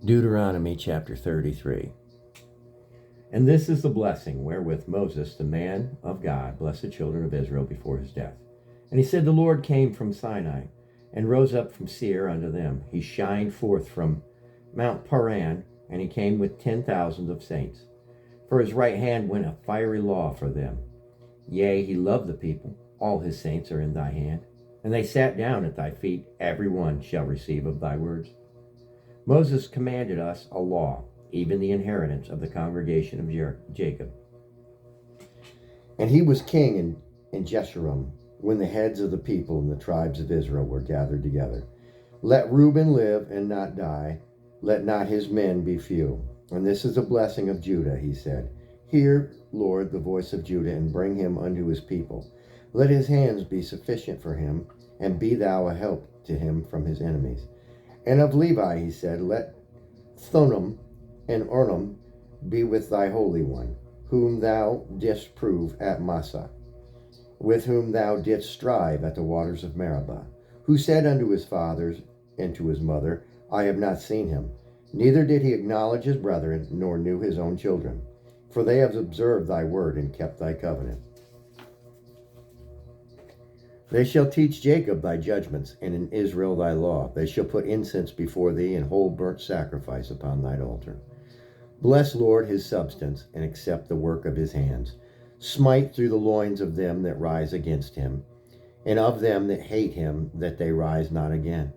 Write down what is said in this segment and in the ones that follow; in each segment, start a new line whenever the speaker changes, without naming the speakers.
Deuteronomy chapter 33. And this is the blessing wherewith Moses, the man of God, blessed the children of Israel before his death. And he said, The Lord came from Sinai, and rose up from Seir unto them. He shined forth from Mount Paran, and he came with 10,000 of saints. For his right hand went a fiery law for them. Yea, he loved the people. All his saints are in thy hand. And they sat down at thy feet. Every one shall receive of thy words. Moses commanded us a law, even the inheritance of the congregation of Jacob. And he was king in Jeshurun, when the heads of the people and the tribes of Israel were gathered together. Let Reuben live and not die. Let not his men be few. And this is a blessing of Judah, he said. Hear, Lord, the voice of Judah, and bring him unto his people. Let his hands be sufficient for him, and be thou a help to him from his enemies. And of Levi, he said, Let Thummim and Urim be with thy Holy One, whom thou didst prove at Massah, with whom thou didst strive at the waters of Meribah, who said unto his fathers and to his mother, I have not seen him. Neither did he acknowledge his brethren, nor knew his own children. For they have observed thy word and kept thy covenant. They shall teach Jacob thy judgments, and in Israel thy law. They shall put incense before thee, and whole burnt sacrifice upon thine altar. Bless, Lord, his substance, and accept the work of his hands. Smite through the loins of them that rise against him, and of them that hate him, that they rise not again.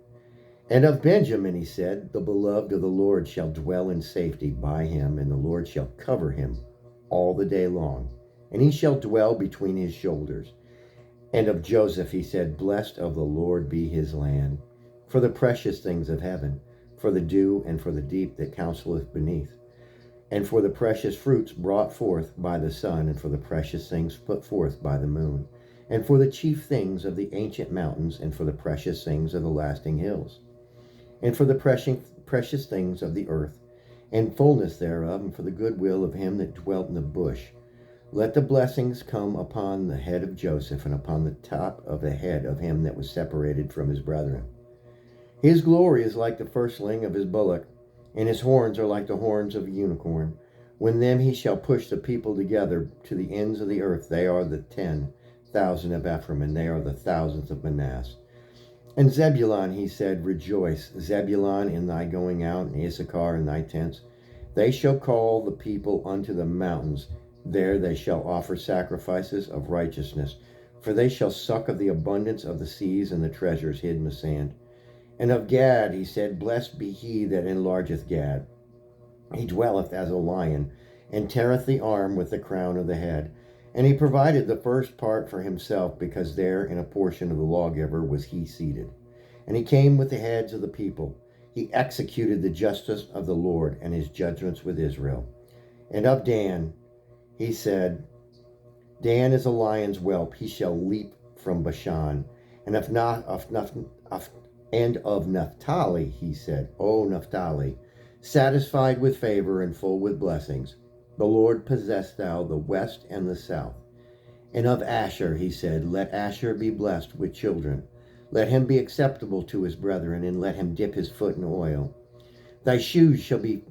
And of Benjamin he said, The beloved of the Lord shall dwell in safety by him, and the Lord shall cover him all the day long, and he shall dwell between his shoulders. And of Joseph he said, Blessed of the Lord be his land, for the precious things of heaven, for the dew and for the deep that counseleth beneath, and for the precious fruits brought forth by the sun, and for the precious things put forth by the moon, and for the chief things of the ancient mountains, and for the precious things of the lasting hills, and for the precious things of the earth, and fullness thereof, and for the goodwill of him that dwelt in the bush. Let the blessings come upon the head of Joseph, and upon the top of the head of him that was separated from his brethren. His glory is like the firstling of his bullock, and his horns are like the horns of a unicorn. When then he shall push the people together to the ends of the earth, they are the 10,000 of Ephraim, and they are the thousands of Manasseh. And Zebulun, he said, Rejoice, Zebulun, in thy going out, and Issachar in thy tents. They shall call the people unto the mountains. There they shall offer sacrifices of righteousness, for they shall suck of the abundance of the seas and the treasures hid in the sand. And of Gad he said, Blessed be he that enlargeth Gad. He dwelleth as a lion, and teareth the arm with the crown of the head. And he provided the first part for himself, because there in a portion of the lawgiver was he seated. And he came with the heads of the people. He executed the justice of the Lord, and his judgments with Israel. And of Dan he said, Dan is a lion's whelp, he shall leap from Bashan. And of Naphtali he said, O Naphtali, satisfied with favor and full with blessings, the Lord possess thou the west and the south. And of Asher he said, Let Asher be blessed with children. Let him be acceptable to his brethren, and let him dip his foot in oil. Thy shoes shall be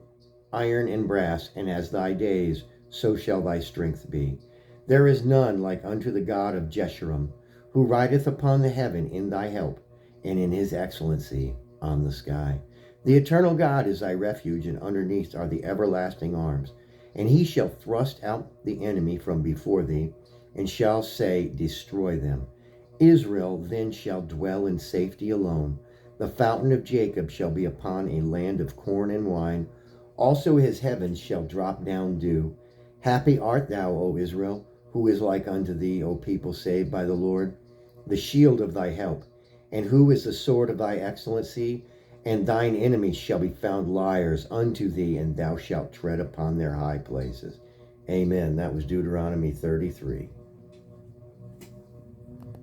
iron and brass, and as thy days, so shall thy strength be. There is none like unto the God of Jeshurun, who rideth upon the heaven in thy help, and in his excellency on the sky. The eternal God is thy refuge, and underneath are the everlasting arms. And he shall thrust out the enemy from before thee, and shall say, Destroy them. Israel then shall dwell in safety alone. The fountain of Jacob shall be upon a land of corn and wine. Also his heavens shall drop down dew. Happy art thou, O Israel, who is like unto thee, O people saved by the Lord, the shield of thy help, and who is the sword of thy excellency? And thine enemies shall be found liars unto thee, and thou shalt tread upon their high places. Amen. That was Deuteronomy 33.